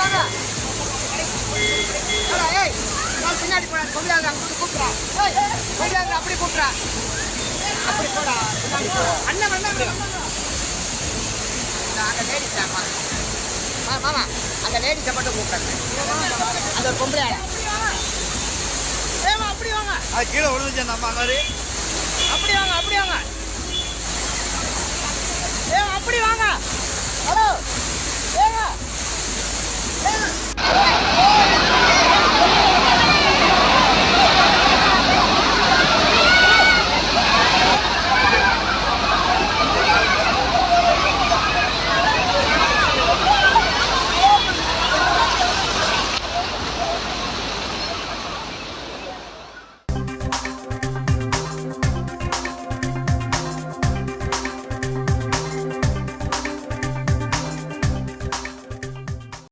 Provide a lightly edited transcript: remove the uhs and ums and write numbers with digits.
வாங்க. ஏய் பின்னாடி போடா. பொம்பளையாங்க அங்கிட்டு கூப்பிட்றா. ஏய் பொம்பளையாங்க அப்படி கூப்பிட்றா. அப்படி போடா. அண்ணன் அங்கே லேடிஸா மாமா அந்த லேடிஸை மட்டும் கூப்பிட்றாங்க. அந்த ஒரு பொம்பளையாங்க. ஏமா அப்படி வாங்க. அது கீழே விழுந்துச்சு அந்த அம்மா மாதிரி. அப்படி வாங்க. ஏமா அப்படி வாங்க. ஹலோ